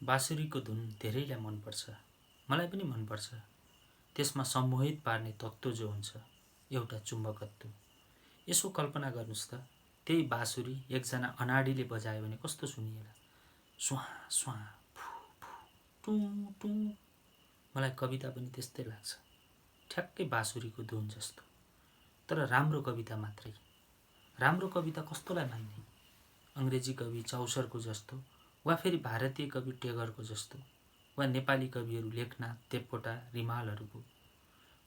बाँसुरीको धुन धेरैलाई मनपर्छ। मलाई पनि मनपर्छ। त्यसमा सम्मोहित पार्ने तत्त्व जो हुन्छ, एउटा चुम्बकत्व। यसो कल्पना गर्नुहोस् त, त्यही बाँसुरी एकजना अनाडीले बजायो भने कस्तो सुनिएला। स्वाँ स्वाँ फु फु टुँ टुँ। मलाई कविता पनि त्यस्तै लाग्छ, ठ्याक्कै बाँसुरीको धुन जस्तो। तर राम्रो कविता मात्रै। राम्रो कविता कस्तोलाई मान्ने? अङ्ग्रेजी कवि चौसरको जस्तो, वा फेरि भारतीय कवि टेगरको जस्तो, वा नेपाली कविहरू लेखनाथ, देवकोटा, रिमालहरूको।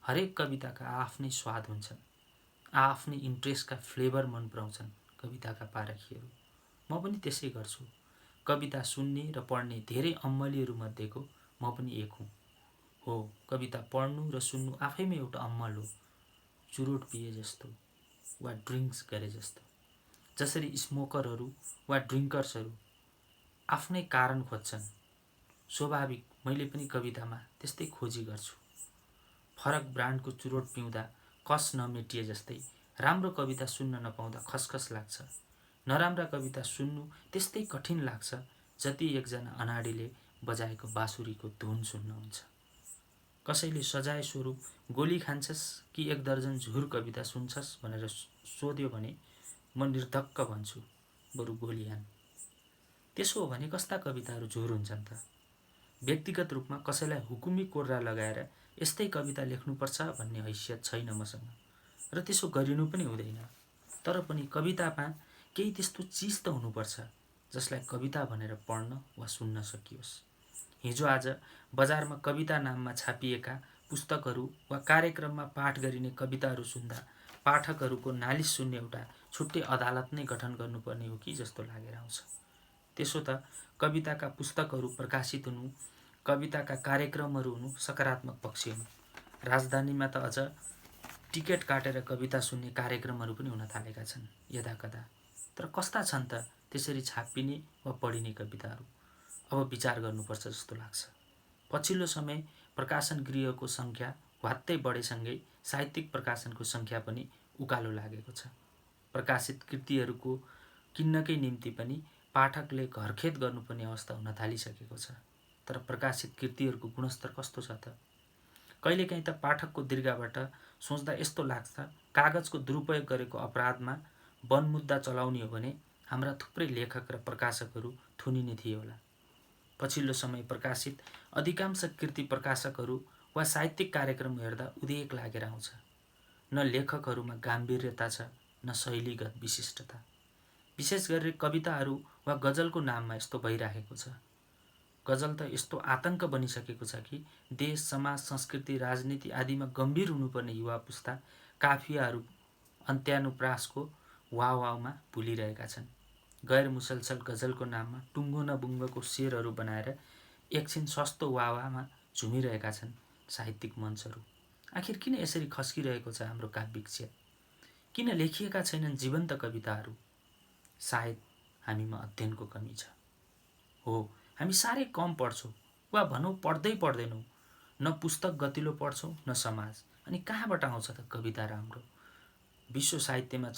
हरेक कविताका आफ्नै स्वाद हुन्छन्, आफ्नै इन्ट्रेस्टका फ्लेभर मन पराउँछन् कविताका पारखीहरू। म पनि त्यसै गर्छु। कविता सुन्ने र पढ्ने धेरै अम्मलीहरूमध्येको म पनि एक हुँ। हो, कविता पढ्नु र सुन्नु आफैमा एउटा अम्मल हो, चुरोट पिए जस्तो वा ड्रिङ्क्स गरे जस्तो। जसरी स्मोकरहरू वा ड्रिङ्कर्सहरू आफ्नै कारण खोज्छन्, स्वाभाविक मैले पनि कवितामा त्यस्तै खोजी गर्छु। फरक ब्रान्डको चुरोट पिउँदा कस नमेटिए जस्तै राम्रो कविता सुन्न नपाउँदा खसखस लाग्छ। नराम्रा कविता सुन्नु त्यस्तै कठिन लाग्छ जति एकजना अनाडीले बजाएको बाँसुरीको धुन सुन्न हुन्छ। कसैले सजाय स्वरूप गोली खान्छस् कि एक दर्जन झुर कविता सुन्छस् भनेर सोध्यो भने म निर्धक्क भन्छु, बरु गोली हान। त्यसो हो भने कस्ता कविताहरू झुर हुन्छन् त? व्यक्तिगत रूपमा कसैलाई हुकुमी कोर्रा लगाएर यस्तै कविता लेख्नुपर्छ भन्ने हैसियत छैन मसँग, र त्यसो गरिनु पनि हुँदैन। तर पनि कवितामा केही त्यस्तो चिज त हुनुपर्छ जसलाई कविता भनेर पढ्न वा सुन्न सकियोस्। हिजोआज बजारमा कविता नाममा छापिएका पुस्तकहरू वा कार्यक्रममा पाठ गरिने कविताहरू सुन्दा पाठकहरूको नालिस सुन्ने एउटा छुट्टै अदालत नै गठन गर्नुपर्ने हो कि जस्तो लागेर आउँछ। त्यसो त कविताका पुस्तकहरू प्रकाशित हुनु, कविताका कार्यक्रमहरू हुनु सकारात्मक पक्ष हुनु। राजधानीमा त अझ टिकट काटेर कविता सुन्ने कार्यक्रमहरू पनि हुन थालेका छन् यदाकदा। तर कस्ता छन् त त्यसरी छापिने वा पढिने कविताहरू? अब विचार गर्नुपर्छ जस्तो लाग्छ। पछिल्लो समय प्रकाशन गृहको सङ्ख्या ह्वात्तै बढेसँगै साहित्यिक प्रकाशनको सङ्ख्या पनि उकालो लागेको छ। प्रकाशित कृतिहरूको किन्नकै निम्ति पनि पाठकले घरखेत गर्नुपर्ने अवस्था हुन थालिसकेको छ। तर प्रकाशित कृतिहरूको गुणस्तर कस्तो छ त? कहिलेकाहीँ त पाठकको दीर्घाबाट सोच्दा यस्तो लाग्छ, कागजको दुरुपयोग गरेको अपराधमा वनमुद्दा चलाउने हो भने हाम्रा थुप्रै लेखक र प्रकाशकहरू थुनिने थिए होला। पछिल्लो समय प्रकाशित अधिकांश कृति प्रकाशकहरू वा साहित्यिक कार्यक्रम हेर्दा उदेक लागेर आउँछ। न लेखकहरूमा गाम्भीर्यता छ, न शैलीगत विशिष्टता। विशेष गरेर कविताहरू वा गजलको नाममा यस्तो भइराखेको छ। गजल त यस्तो आतंक बनिसकेको छ कि देश, समाज, संस्कृति, राजनीति आदिमा गम्भीर हुनुपर्ने युवा पुस्ता काफियाहरू अन्त्यानुप्रासको वावमा भुलिरहेका छन्। गैर मुसलसल गजलको नाममा टुङ्गो न बुङ्गोको शेरहरू बनाएर एकछिन सस्तो वावामा झुमिरहेका छन् साहित्यिक मञ्चहरू। आखिर किन यसरी खस्किरहेको छ हाम्रो काव्यिक क्षेत्र? किन लेखिएका छैनन् जीवन्त कविताहरू? सायद हामीमा अध्ययनको कमी छ। हो, हामी साह्रै कम पढ्छौँ, वा भनौँ पढ्दै पढ्दैनौँ। न पुस्तक गतिलो पढ्छौँ न समाज। अनि कहाँबाट आउँछ त कविता राम्रो? विश्व साहित्यमा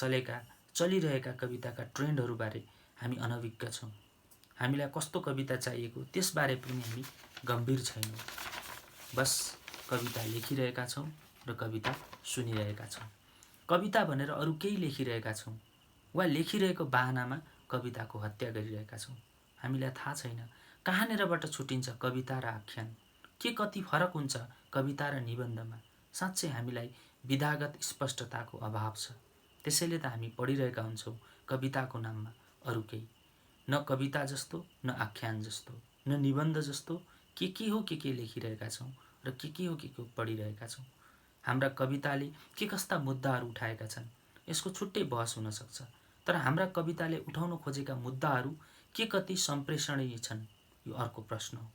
चलिरहेका कविताका ट्रेन्डहरूबारे हामी अनभिज्ञ छौँ। हामीलाई कस्तो कविता चाहिएको त्यसबारे पनि हामी गम्भीर छैनौँ। बस कविता लेखिरहेका छौँ र कविता सुनिरहेका छौँ। कविता भनेर अरू केही लेखिरहेका छौँ, वा लेखिरहेको बाहनामा कविताको हत्या गरिरहेका छौँ। हामीलाई थाहा छैन कहाँनिरबाट छुटिन्छ कविता र आख्यान, के कति फरक हुन्छ कविता र निबन्धमा। साँच्चै हामीलाई विधागत स्पष्टताको अभाव छ। त्यसैले त हामी पढिरहेका हुन्छौँ कविताको नाममा अरू केही। न कविता जस्तो, न आख्यान जस्तो, न निबन्ध जस्तो के हो के लेखिरहेका छौँ र के हो पढिरहेका छौँ। हाम्रा कविताले के कस्ता मुद्दाहरू उठाएका छन् यसको छुट्टै बहस हुन सक्छ। तर हाम्रा कविताले उठाउन खोजेका मुद्दाहरू के कति सम्प्रेषणीय छन् यो अर्को प्रश्न हो।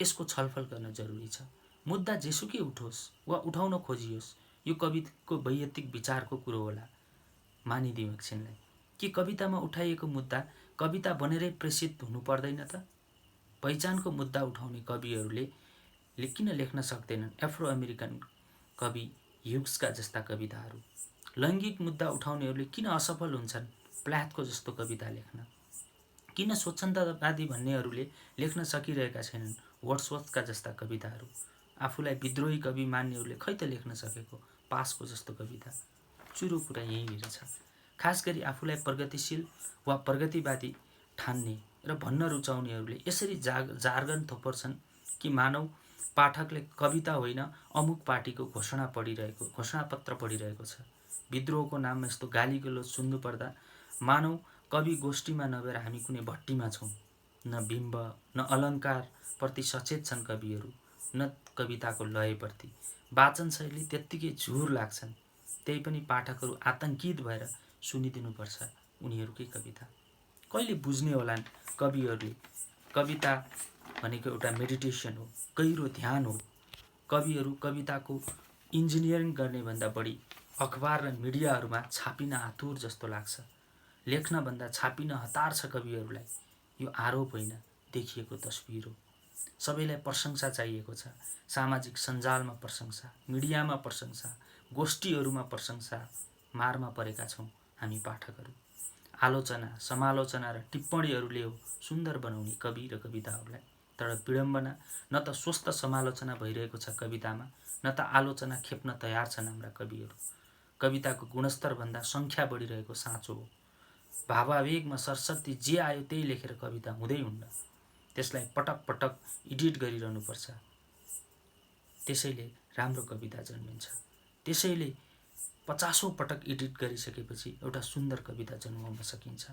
यसको छलफल गर्न जरुरी छ। मुद्दा जेसुकै उठोस् वा उठाउन खोजियोस्, यो कविको वैयक्तिक विचारको कुरो होला। मानिदिउँ एकछिनलाई। के कवितामा उठाइएको मुद्दा कविता बनेरै प्रेषित हुनु पर्दैन त? पहिचानको मुद्दा उठाउने कविहरूले किन लेख्न सक्दैनन् एफ्रो अमेरिकन कवि ह्युग्सका जस्ता कविताहरू? लैङ्गिक मुद्दा उठाउनेहरूले किन असफल हुन्छन् प्ल्याथको जस्तो कविता लेख्न? किन स्वच्छन्दतावादी भन्नेहरूले लेख्न सकिरहेका छैनन् वर्ड्सवर्थका जस्ता कविताहरू? आफूलाई विद्रोही कवि मान्नेहरूले खै त लेख्न सकेको पासको जस्तो कविता? चुरो कुरा यहीँनिर छ। खास गरी आफूलाई प्रगतिशील वा प्रगतिवादी ठान्ने र भन्न रुचाउनेहरूले यसरी जार्गन थोपर्छन् कि मानव पाठकले कविता होइन अमुक पार्टीको घोषणापत्र पढिरहेको छ। विद्रोहको नाममा यस्तो गाली गलोच सुन्नु पर्दा मानव कवि गोष्ठीमा नभएर हामी कुनै भट्टीमा छौँ। न बिम्ब न अलङ्कारप्रति सचेत छन् कविहरू, न कविताको लयप्रति। वाचन शैली त्यत्तिकै झुर लाग्छन्। त्यही पनि पाठकहरू आतंकित भएर सुनिदिनुपर्छ उनीहरूकै कविता। कहिले बुझ्ने होलान् कविहरूले कविता भनेको एउटा मेडिटेसन हो, गहिरो ध्यान हो। कविहरू कविताको इन्जिनियरिङ गर्ने भन्दा बढी अखबार र मिडियाहरूमा छापिन आतुर जस्तो लाग्छ। लेख्नभन्दा छापिन हतार छ कविहरूलाई। यो आरोप होइन, देखिएको तस्बिर हो। सबैलाई प्रशंसा चाहिएको छ। सामाजिक सञ्जालमा प्रशंसा, मिडियामा प्रशंसा, गोष्ठीहरूमा प्रशंसा मारमा परेका छौँ हामी पाठकहरू। आलोचना, समालोचना र टिप्पणीहरूले हो सुन्दर बनाउने कवि र कविताहरूलाई। तर विडम्बना, न त स्वस्थ समालोचना भइरहेको छ कवितामा, न त आलोचना खेप्न तयार छन् हाम्रा कविहरू। कविताको गुणस्तरभन्दा सङ्ख्या बढिरहेको साँचो हो। भावावेगमा सरसर्ती जे आयो त्यही लेखेर कविता हुँदै हुन्न। त्यसलाई पटक पटक एडिट गरिरहनुपर्छ। त्यसैले राम्रो कविता जन्मिन्छ। त्यसैले 50औं पटक एडिट गरिसकेपछि एउटा सुन्दर कविता जन्माउन सकिन्छ।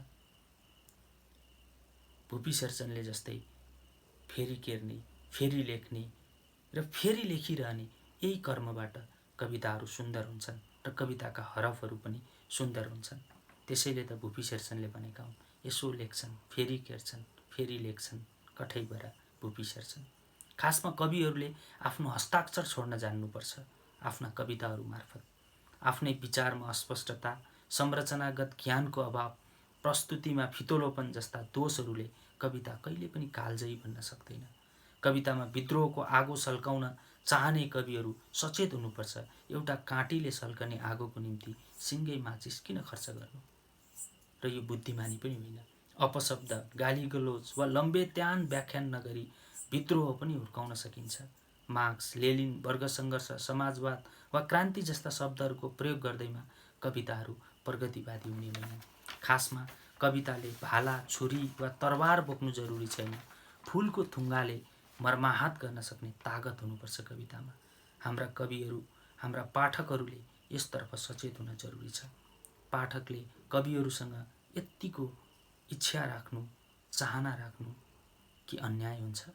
भुपी शेरचनले जस्तै फेरि केर्ने, फेरि लेख्ने र फेरि लेखिरहने यही कर्मबाट कविताहरू सुन्दर हुन्छन् र कविताका हरफहरू पनि सुन्दर हुन्छन्। त्यसैले त भुपी शेरचनले भनेका हुन्, यसो लेख्छन्, फेरि केर्छन्, फेरि लेख्छन्, कठैबरा भुपी शेरचन। खासमा कविहरूले आफ्नो हस्ताक्षर छोड्न जान्नुपर्छ आफ्ना कविताहरू मार्फत। आफ्नै विचारमा अस्पष्टता, संरचनागत ज्ञानको अभाव, प्रस्तुतिमा फितोलोपन जस्ता दोषहरूले कविता कहिले पनि कालजयी बन्न सक्दैन। कवितामा विद्रोहको आगो सल्काउन चाहने कविहरू सचेत हुनुपर्छ। एउटा काँटीले सल्कने आगोको निम्ति सिङ्गै माचिस किन खर्च गर्नु? र यो बुद्धिमानी पनि होइन। अपशब्द, गाली गलोच वा लम्बेत्यान व्याख्यान नगरी विद्रोह पनि हुर्काउन सकिन्छ। मार्क्स, लेनिन, वर्ग सङ्घर्ष, समाजवाद वा क्रान्ति जस्ता शब्दहरूको प्रयोग गर्दैमा कविताहरू प्रगतिवादी हुने होइनन्। खासमा कविताले भाला, छुरी वा तरबार बोक्नु जरुरी छैन। फुलको थुङ्गाले मर्माहत गर्न सक्ने तागत हुनुपर्छ कवितामा। हाम्रा कविहरू, हाम्रा पाठकहरूले यसतर्फ सचेत हुन जरुरी छ। पाठकले कविहरूसँग यत्तिको इच्छा राख्नु, चाहना राख्नु कि अन्याय हुन्छ?